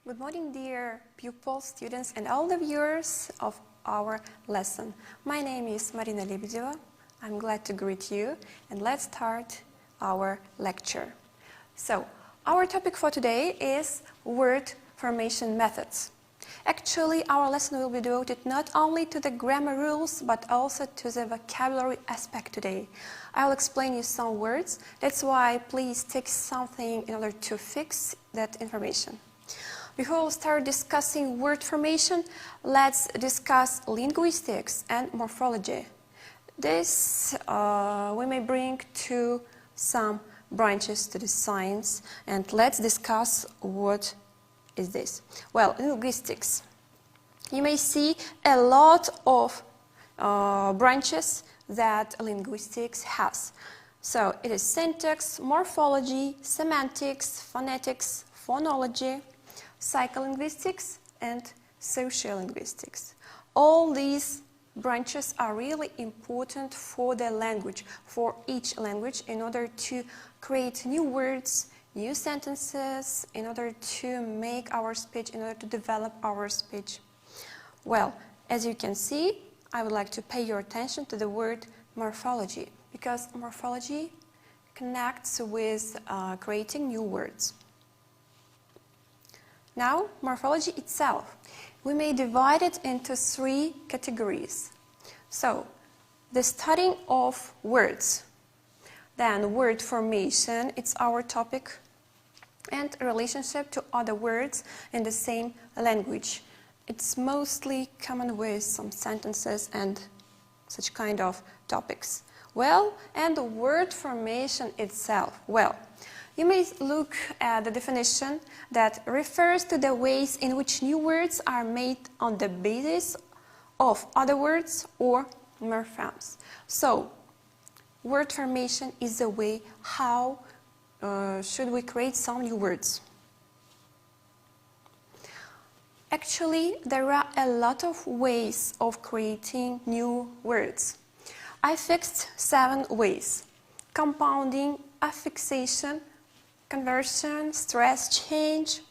Good morning, dear pupils, students, and all the viewers of our lesson. My name is Marina Lebedeva. I'm glad to greet you, and let's start our lecture. So, our topic for today is word formation methods. Actually, our lesson will be devoted not only to the grammar rules, but also to the vocabulary aspect today. I'll explain you some words. That's why please take something in order to fix that information. Before we start discussing word formation, let's discuss linguistics and morphology. This we may bring to some branches to the science, and let's discuss what is this. Well, linguistics. You may see a lot of branches that linguistics has. So it is syntax, morphology, semantics, phonetics, phonology, psycholinguistics, and sociolinguistics. All these branches are really important for the language, for each language, in order to create new words, new sentences, in order to make our speech, in order to develop our speech. Well, as you can see, I would like to pay your attention to the word morphology, because morphology connects with creating new words. Now, morphology itself. We may divide it into three categories. So, the studying of words, then word formation, it's our topic, and relationship to other words in the same language. It's mostly common with some sentences and such kind of topics. Well, and the word formation itself. Well, you may look at the definition that refers to the ways in which new words are made on the basis of other words or morphemes. So, word formation is the way how should we create some new words. Actually, there are a lot of ways of creating new words. I fixed 7 ways: compounding, affixation, conversion, stress change,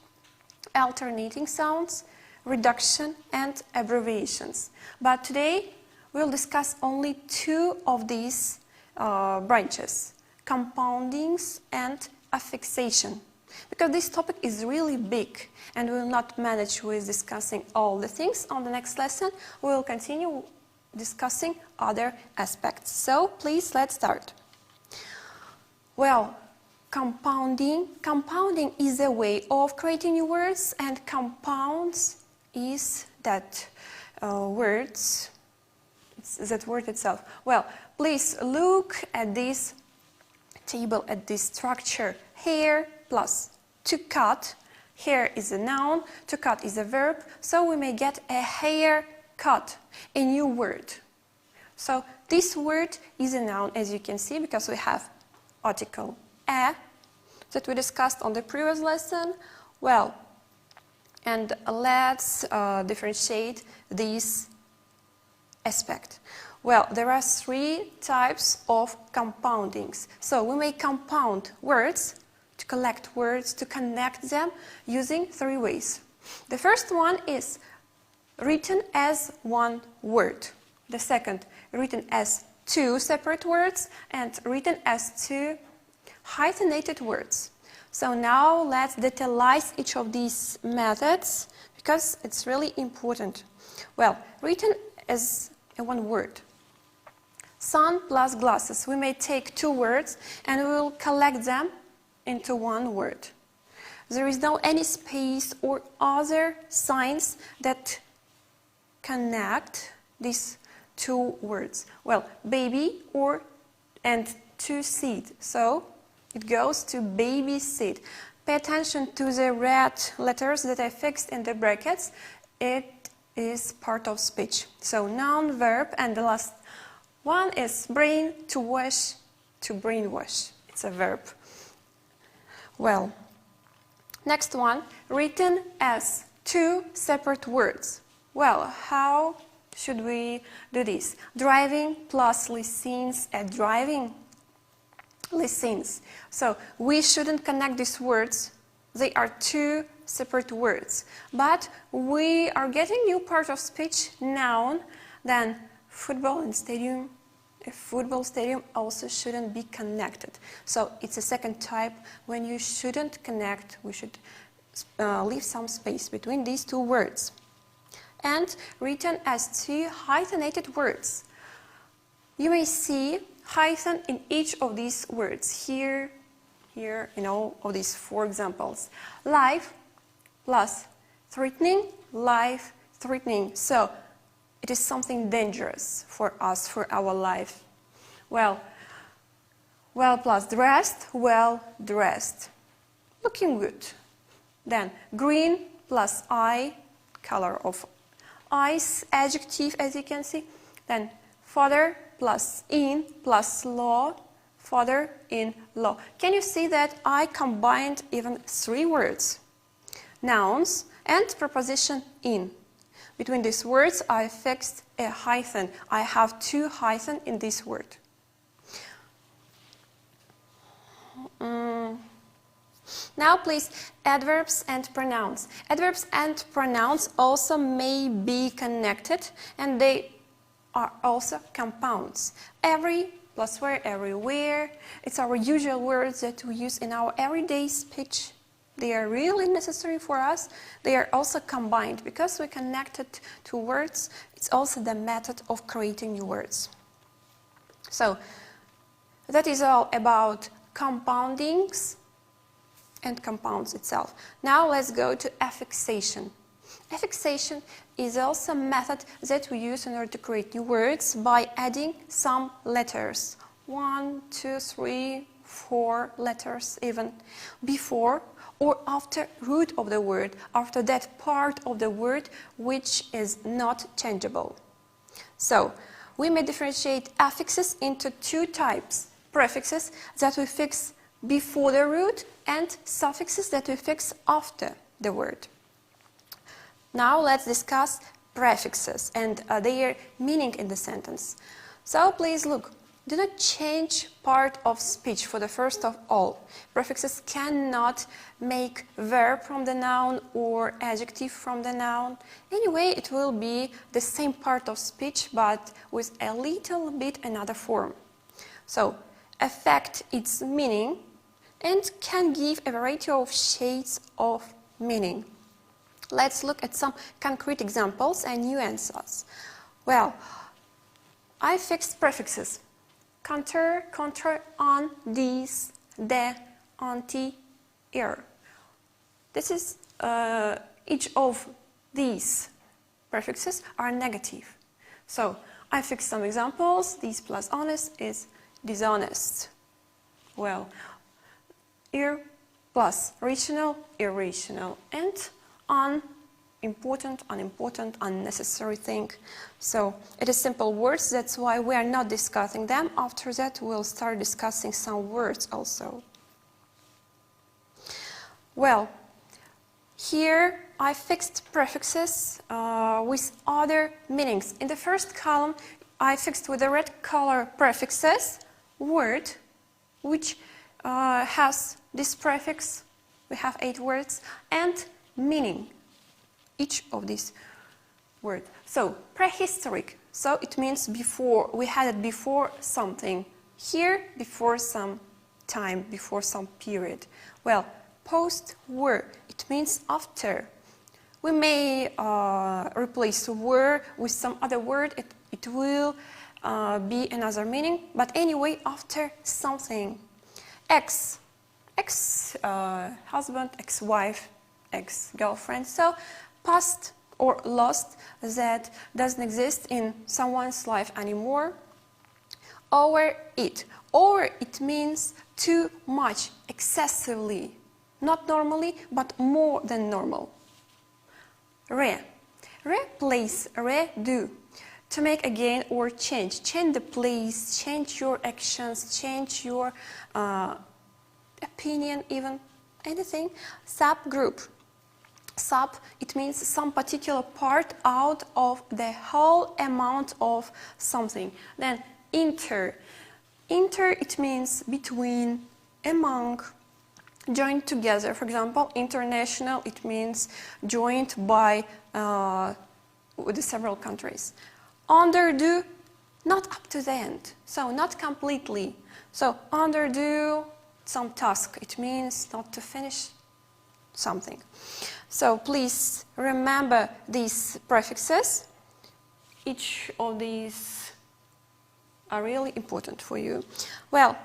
alternating sounds, reduction, and abbreviations. But today we'll discuss only 2 of these branches: compoundings and affixation. Because this topic is really big and we will not manage with discussing all the things. On the next lesson we will continue discussing other aspects. So please, let's start. Well, Compounding is a way of creating new words, and compounds is that words, it's that word itself. Well, please look at this table, at this structure. Hair plus to cut. Hair is a noun, to cut is a verb, so we may get a hair cut, a new word. So this word is a noun, as you can see, because we have article a that we discussed on the previous lesson. Well, and let's differentiate this aspect. Well, there are 3 types of compoundings. So we may compound words, to collect words, to connect them using 3 ways. The first one is written as one word. The second, written as 2 separate words, and written as 2 hyphenated words. So now let's detailize each of these methods, because it's really important. Well, written as one word. Sun plus glasses. We may take 2 words and we will collect them into one word. There is no any space or other signs that connect these 2 words. Well, baby and to seed. So it goes to baby seed. Pay attention to the red letters that I fixed in the brackets. It is part of speech. So noun, verb, and the last one is brain, to wash, to brainwash. It's a verb. Well, next one, written as 2 separate words. Well, how should we do this? Driving plus listens, a driving listens. So we shouldn't connect these words. They are 2 separate words. But we are getting new part of speech, noun, then football and stadium. A football stadium also shouldn't be connected. So it's a second type when you shouldn't connect. We should leave some space between these two words. And written as two hyphenated words. You may see hyphen in each of these words. Here, in all of these four examples. Life plus threatening, life, threatening. So it is something dangerous for us, for our life. Well plus dressed, well dressed. Looking good. Then green plus eye, color of eyes, adjective as you can see. Then father plus in plus law, father in law. Can you see that I combined even three words? Nouns and preposition in. Between these words I fixed a hyphen. I have two hyphens in this word. Now please, adverbs and pronouns. Adverbs and pronouns also may be connected, and they are also compounds. Every plus where, everywhere. It's our usual words that we use in our everyday speech. They are really necessary for us. They are also combined because we connected to words. It's also the method of creating new words. So that is all about compoundings and compounds itself. Now let's go to affixation. Affixation is also a method that we use in order to create new words by adding some letters. 1, 2, 3, 4 letters even before or after root of the word, after that part of the word which is not changeable. So we may differentiate affixes into two types: prefixes that we fix before the root and suffixes that we fix after the word. Now let's discuss prefixes and their meaning in the sentence. So please look, do not change part of speech for the first of all. Prefixes cannot make verb from the noun or adjective from the noun. Anyway, it will be the same part of speech but with a little bit another form. So affect its meaning and can give a variety of shades of meaning. Let's look at some concrete examples and nuances. Well, I fixed prefixes. Contra, contra, on, these, the, anti, er. This is each of these prefixes are negative. So I fixed some examples. These plus honest is dishonest. Well, ir plus rational, irrational, and unimportant, unimportant, unnecessary thing. So it is simple words, that's why we are not discussing them. After that we'll start discussing some words also. Well, here I fixed prefixes with other meanings. In the first column I fixed with the red color prefixes, word, which has this prefix, we have 8 words, and meaning, each of these words. So, prehistoric, so it means before, we had it before something. Here, before some time, before some period. Well, post-war, it means after. We may replace were with some other word, it will be another meaning, but anyway, after something. Ex-husband, ex-wife, ex-girlfriend. So past or lost that doesn't exist in someone's life anymore. Over it. Over it means too much, excessively. Not normally, but more than normal. Replace, redo. To make again or change. Change the place, change your actions, change your opinion, even anything. Subgroup. Sub, it means some particular part out of the whole amount of something. Then inter. Inter, it means between, among. joined together. For example, international, it means joined by with the several countries. Underdo, not up to the end, so not completely. So underdo some task, it means not to finish something. So please remember these prefixes. Each of these are really important for you. Well,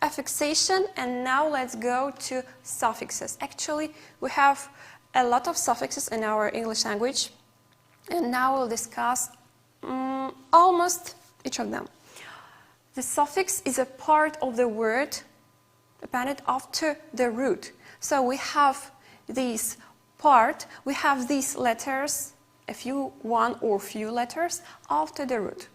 affixation, and now let's go to suffixes. Actually, we have a lot of suffixes in our English language, and now we'll discuss almost each of them. The suffix is a part of the word appended after the root. So we have this part, we have these letters, one or few letters after the root.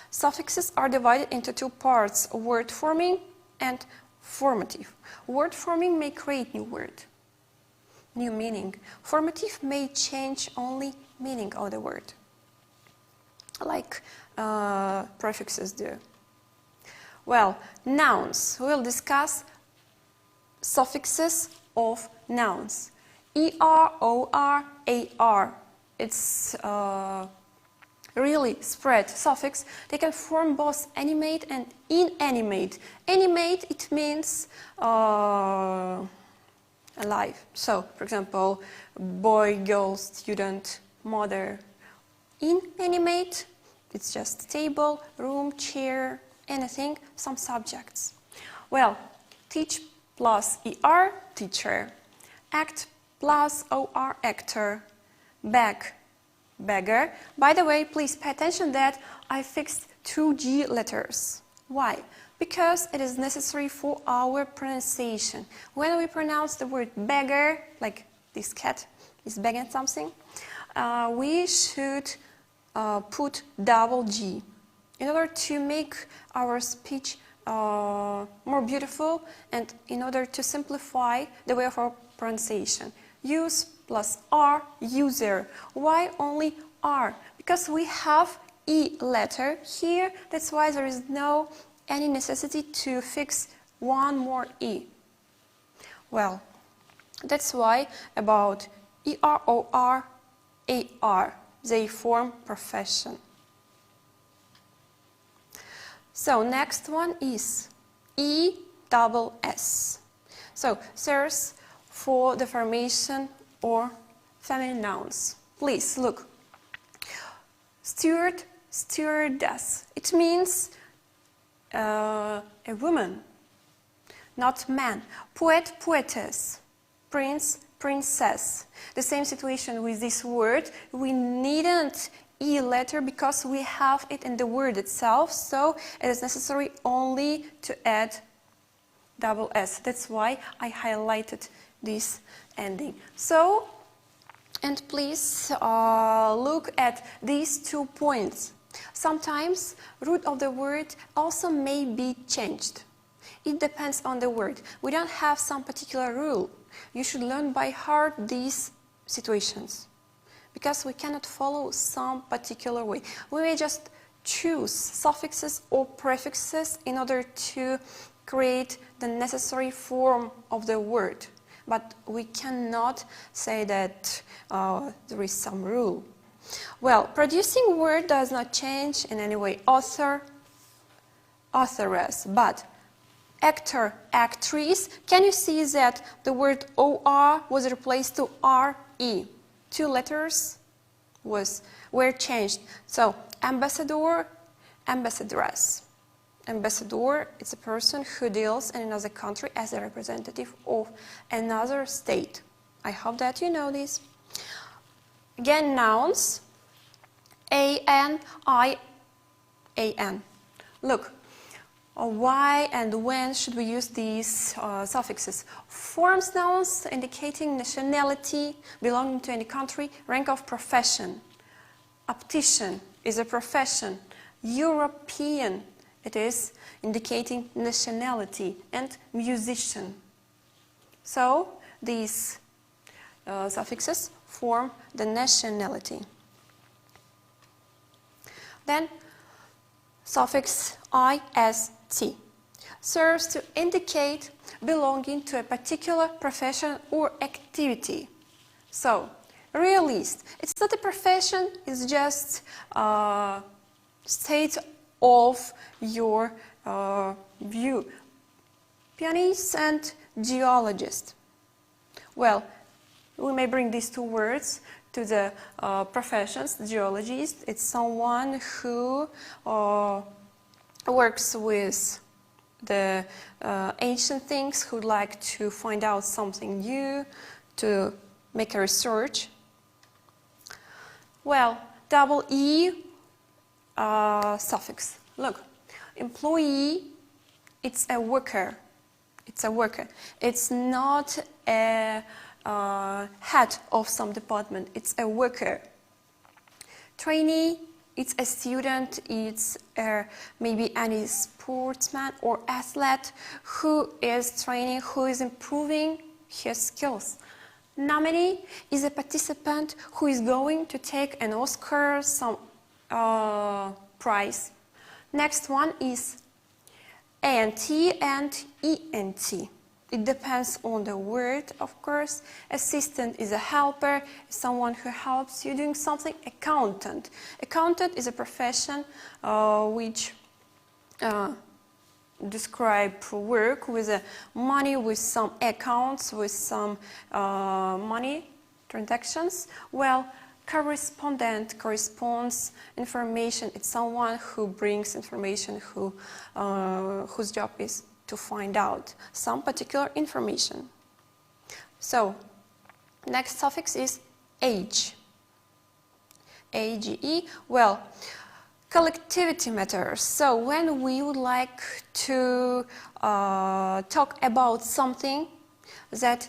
Suffixes are divided into two parts, word forming and formative. Word forming may create new word, new meaning. Formative may change only meaning of the word, like prefixes do. Well, nouns. We'll discuss suffixes of nouns. ER, OR, AR. It's really spread suffix. They can form both animate and inanimate. Animate, it means alive. So, for example, boy, girl, student, mother. Inanimate, it's just table, room, chair, anything, some subjects. Well, teach plus ER, teacher. Act plus OR, actor. Beg, beggar. By the way, please pay attention that I fixed two G letters. Why? Because it is necessary for our pronunciation. When we pronounce the word beggar, like this cat is begging something, we should put double G in order to make our speech more beautiful and in order to simplify the way of our pronunciation. Use plus R, user. Why only R? Because we have E letter here, that's why there is no any necessity to fix one more E. Well, that's why about ER, OR, AR, they form profession. So next one is ESS. So search for the formation or feminine nouns. Please look. Steward, stewardess. It means a woman, not man. Poet, poetess. Prince, princess. The same situation with this word. We needn't E letter because we have it in the word itself, so it is necessary only to add double S. That's why I highlighted this ending. So, and please look at these 2 points. Sometimes root of the word also may be changed. It depends on the word. We don't have some particular rule. You should learn by heart these situations, because we cannot follow some particular way. We may just choose suffixes or prefixes in order to create the necessary form of the word. But we cannot say that there is some rule. Well, producing word does not change in any way. Author, authoress, but actor, actress. Can you see that the word OR was replaced to RE? 2 letters were changed. So ambassador, ambassadress. Ambassador is a person who deals in another country as a representative of another state. I hope that you know this. Again, nouns. AN, I, AN. Look, why and when should we use these suffixes? Forms nouns indicating nationality, belonging to any country, rank of profession. Optician is a profession. European, it is indicating nationality, and musician. So these suffixes form the nationality. Then suffix IST. serves to indicate belonging to a particular profession or activity. So, realist, it's not a profession, it's just a state of your view. Pianist and geologist. Well, we may bring these two words to the professions. Geologist, it's someone who works with the ancient things, who like to find out something new, to make a research. Well, double E suffix. Look, employee, it's a worker. It's a worker. It's not a head of some department. It's a worker. Trainee, it's a student. It's maybe any sportsman or athlete who is training, who is improving his skills. Nominee is a participant who is going to take an Oscar, some prize. Next one is ANT and ENT. It depends on the word, of course. Assistant is a helper, someone who helps you doing something. Accountant. Accountant is a profession which describe work with money, with some accounts, with some money transactions. Well, correspondent corresponds information. It's someone who brings information, whose job is to find out some particular information. So, next suffix is age. AGE. Well, collectivity matters. So, when we would like to talk about something that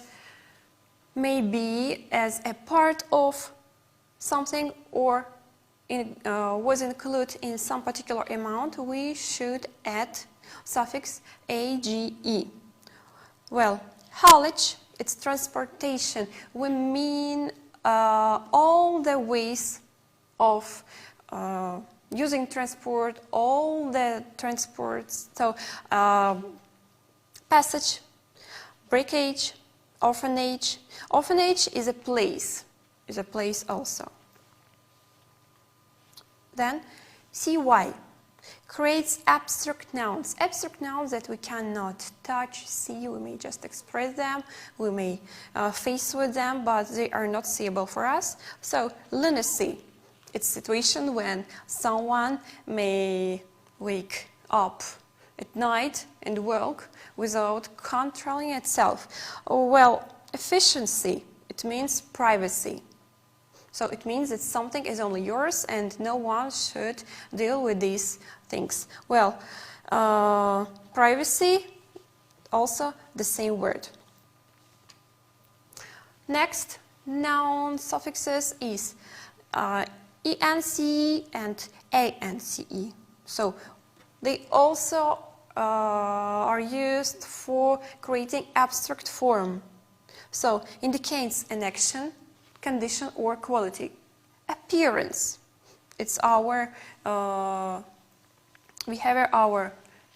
may be as a part of something or was included in some particular amount, we should add suffix AGE. Well, haulage, it's transportation. We mean all the ways of using transport, all the transports. So, passage, breakage, orphanage. Orphanage is a place. Is a place also. Then CY creates abstract nouns. Abstract nouns that we cannot touch, see, we may just express them, we may face with them, but they are not seeable for us. So, lunacy, it's a situation when someone may wake up at night and walk without controlling itself. Well, efficiency, it means privacy. So it means that something is only yours and no one should deal with these things. Well, privacy, also the same word. Next, noun suffixes is ENCE and ANCE. So they also are used for creating abstract form. So indicates an action, condition or quality. Appearance, it's our behavior, our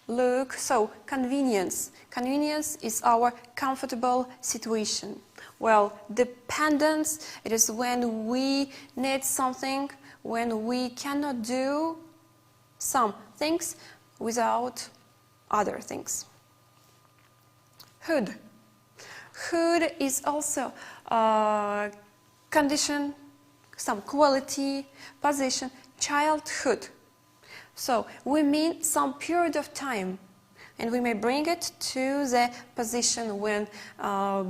look. So convenience, convenience is our comfortable situation. Well, dependence, it is when we need something, when we cannot do some things without other things. Hood, hood is also condition, some quality, position, childhood. So we mean some period of time, and we may bring it to the position when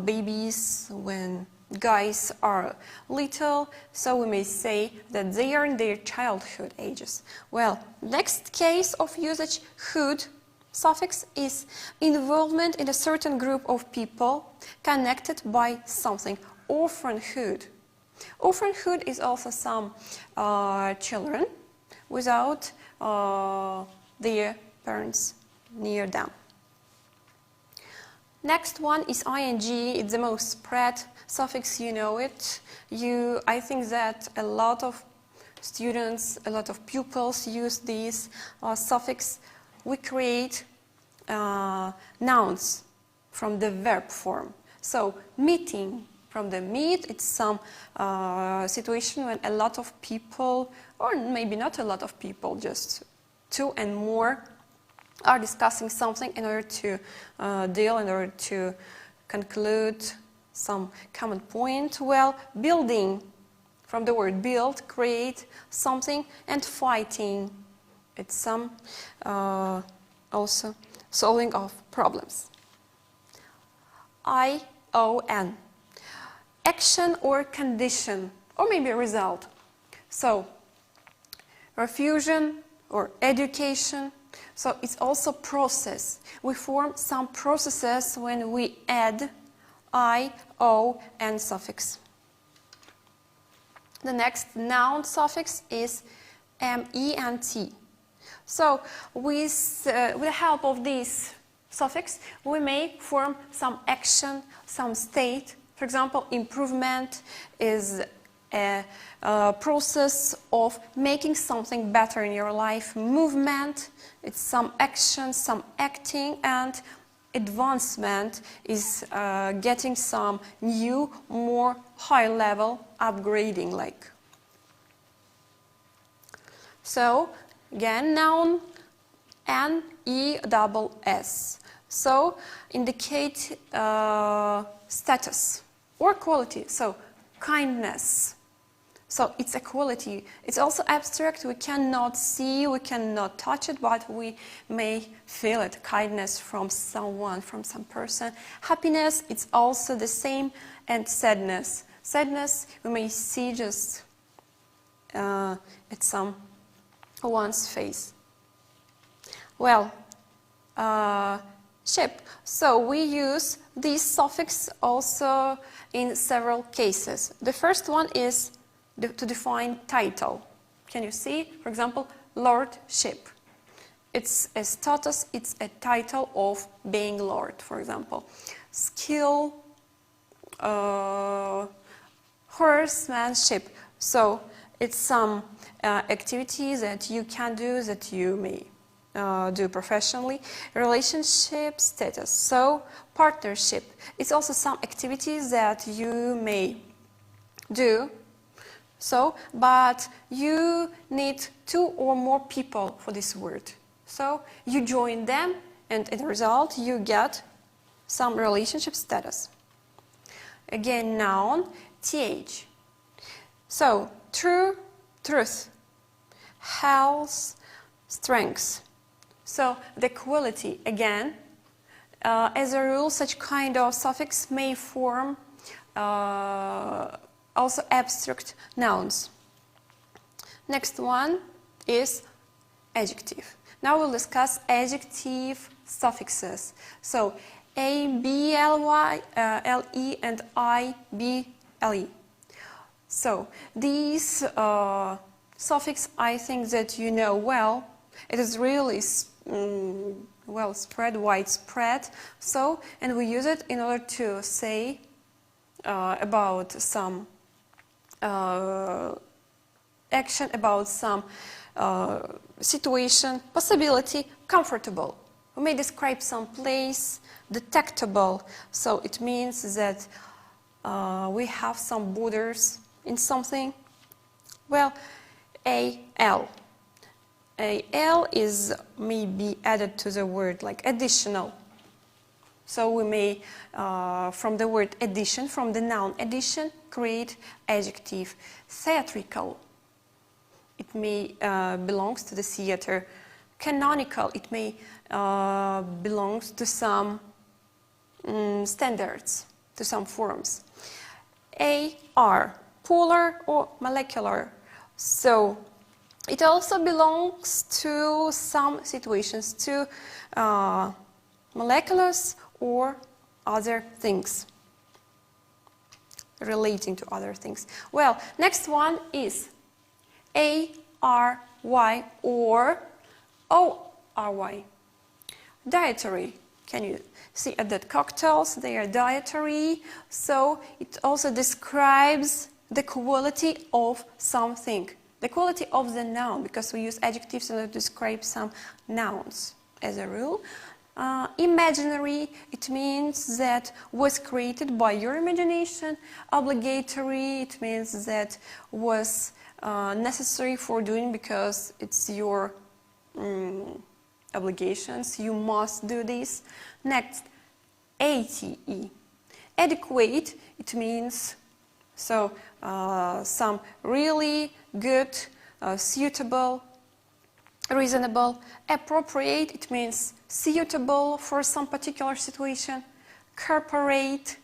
babies, when guys are little, so we may say that they are in their childhood ages. Well, next case of usage, hood suffix is involvement in a certain group of people connected by something. Orphanhood. Orphanhood is also some children without their parents near them. Next one is ing. It's the most spread suffix, you know it. I think that a lot of students, a lot of pupils use this suffix. We create nouns from the verb form. So meeting, from the meet, it's some situation when a lot of people, or maybe not a lot of people, just two and more, are discussing something in order to in order to conclude some common point. Well, building, from the word build, create something, and fighting, it's some also solving of problems. I-O-N, action or condition, or maybe a result. So, refusion or education. So it's also process. We form some processes when we add I, O, and suffix. The next noun suffix is M-E-N-T. So with the help of this suffix, we may form some action, some state. For example, improvement is a process of making something better in your life. Movement, it's some action, some acting, and advancement is getting some new, more high level upgrading like. So again, noun N-E-S-S. So indicate status or quality. So kindness. So it's a quality. It's also abstract. We cannot see, we cannot touch it, but we may feel it. Kindness from someone, from some person. Happiness, it's also the same. And sadness. Sadness, we may see just at someone's face. Well, ship. So we use this suffix also in several cases. The first one is to define title. Can you see? For example, lordship. It's a status, it's a title of being lord, for example. Skill, horsemanship. So it's some activity that you can do, that you may do professionally. Relationship status. So partnership. It's also some activities that you may do. So, but you need two or more people for this word. So you join them, and as a result, you get some relationship status. Again, noun, th. So, true, truth. Health, strength. So the quality, again, as a rule, such kind of suffix may form also abstract nouns. Next one is adjective. Now we'll discuss adjective suffixes. So A-B-L-Y, L-E, and I-B-L-E. So these suffix, I think that you know well. It is really well spread, widespread. So, and we use it in order to say about some action, about some situation, possibility, comfortable. We may describe some place, detectable. So it means that we have some borders in something. Well, A-L. A-L is maybe added to the word like additional. So we may, from the word addition, from the noun addition, create adjective. Theatrical, it may belongs to the theater. Canonical, it may belongs to some standards, to some forms. AR, polar or molecular. So it also belongs to some situations, to moleculars or other things, relating to other things. Well, next one is A-R-Y or O-R-Y. Dietary. Can you see at that cocktails? They are dietary. So it also describes the quality of something. The quality of the noun, because we use adjectives to describe some nouns as a rule. Imaginary, it means that was created by your imagination. Obligatory, it means that was necessary for doing because it's your obligations, you must do this. Next, ate. Adequate, it means some really good, suitable, reasonable. Appropriate, it means suitable for some particular situation. Corporate,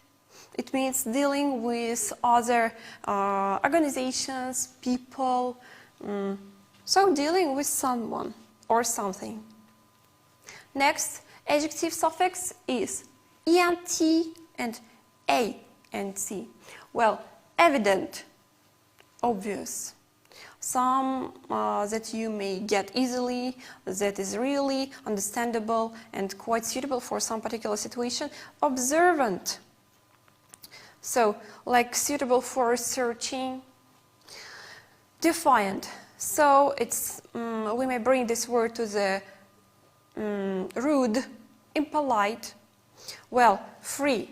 it means dealing with other organizations, people, so dealing with someone or something. Next, adjective suffix is ent and ant. Well, evident, obvious. Some that you may get easily, that is really understandable and quite suitable for some particular situation. Observant, so like suitable for searching. Defiant, so it's we may bring this word to the rude, impolite. Well, free,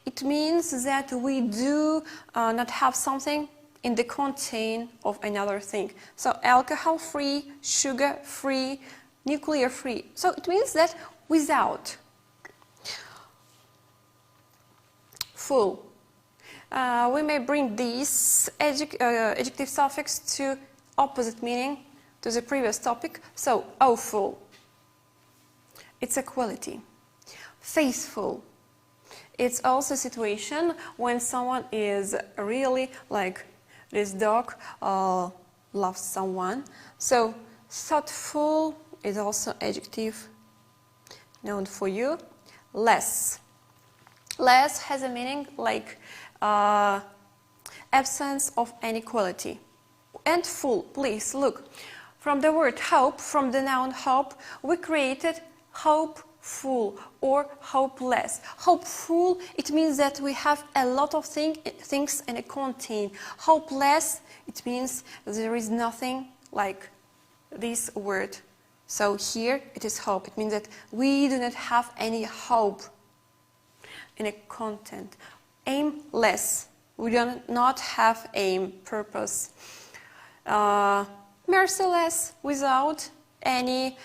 it means that we do not have something in the content of another thing. So alcohol-free, sugar-free, nuclear-free. So it means that without. Full. We may bring this adjective suffix to opposite meaning to the previous topic. So awful. It's a quality. Faithful. It's also a situation when someone is really like this dog loves someone. So thoughtful is also adjective known for you. Less. Less has a meaning like absence of any quality. And full, please look. From the word hope, from the noun hope, we created hopeful or hopeless. Hopeful, it means that we have a lot of things in a content. Hopeless, it means there is nothing like this word. So here it is hope. It means that we do not have any hope in a content. Aimless, we do not have aim, purpose. Merciless, without any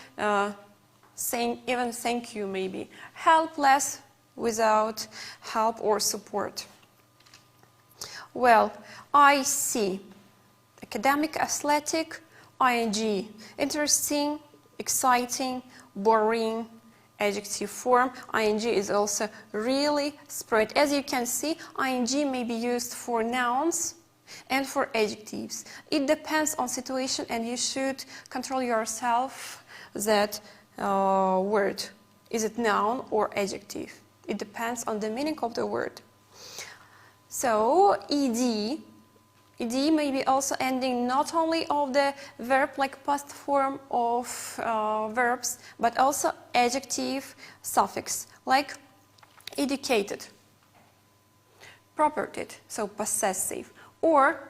saying, even thank you maybe. Helpless, without help or support. Well, I see. Academic, athletic, ing. Interesting, exciting, boring, adjective form. Ing is also really spread. As you can see, ing may be used for nouns and for adjectives. It depends on situation and you should control yourself that word. Is it noun or adjective? It depends on the meaning of the word. So, ed may be also ending not only of the verb like past form of verbs, but also adjective suffix like educated, propertied, so possessive, or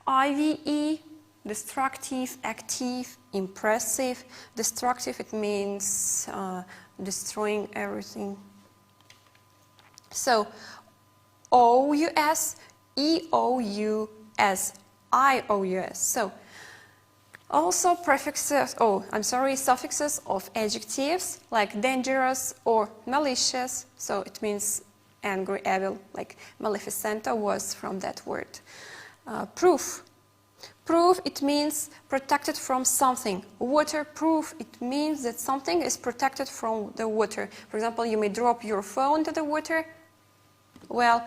ive, destructive, active, impressive. Destructive, it means destroying everything. So, ous, eous, ious. So, also suffixes of adjectives like dangerous or malicious. So it means angry, evil, like maleficenta was from that word. Proof. Proof, it means protected from something. Waterproof, it means that something is protected from the water. For example, you may drop your phone into the water. Well,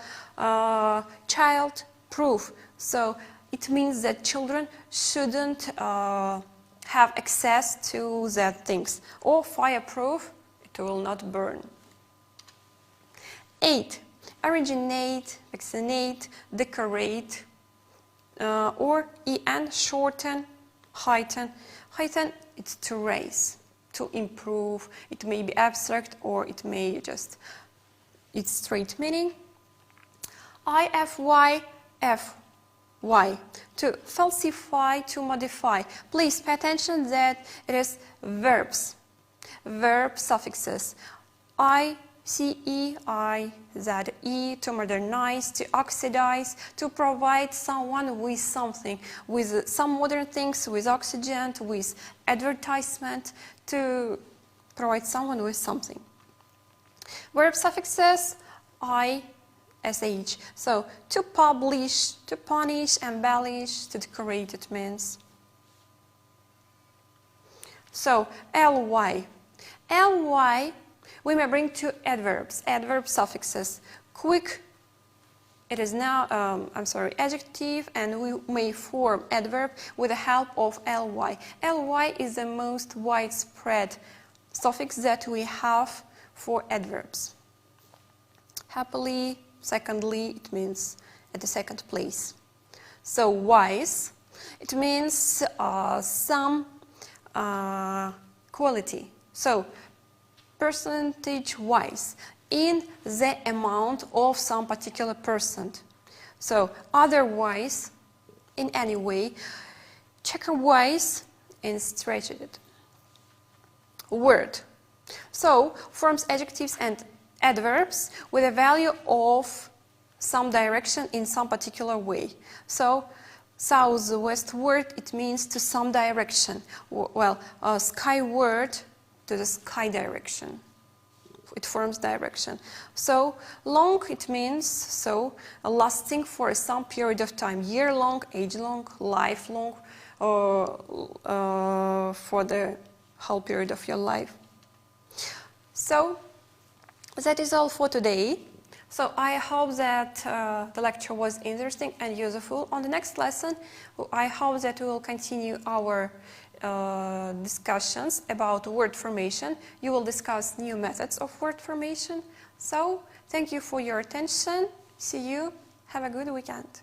child-proof. So it means that children shouldn't have access to that things. Or fireproof, it will not burn. 8. Originate, vaccinate, decorate, or en, shorten, heighten. Heighten, it's to raise, to improve. It may be abstract or it may just, its straight meaning. ify, fy, to falsify, to modify. Please pay attention that it is verbs. verb suffixes. I, ce, I, ze, to modernize, to oxidize, to provide someone with something, with some modern things, with oxygen, with advertisement, to provide someone with something. Verb suffixes, I, sh. So, to publish, to punish, embellish, to decorate, it means. So, ly. Ly, we may bring two adverbs, adverb suffixes. Quick, it is now, adjective, and we may form adverb with the help of ly. Ly is the most widespread suffix that we have for adverbs. Happily, secondly, it means at the second place. So, wise, it means some quality. So, percentage-wise, in the amount of some particular percent. So, otherwise, in any way, checker-wise, and stretched. Word. So, forms adjectives and adverbs with a value of some direction in some particular way. So, southwestward, it means to some direction. Well, skyward, to the sky direction. It forms direction. So, long, it means so lasting for some period of time, year long, age long, life long, or for the whole period of your life. So, that is all for today. So, I hope that the lecture was interesting and useful. On the next lesson, I hope that we will continue our discussions about word formation. You will discuss new methods of word formation. So, thank you for your attention. See you. Have a good weekend.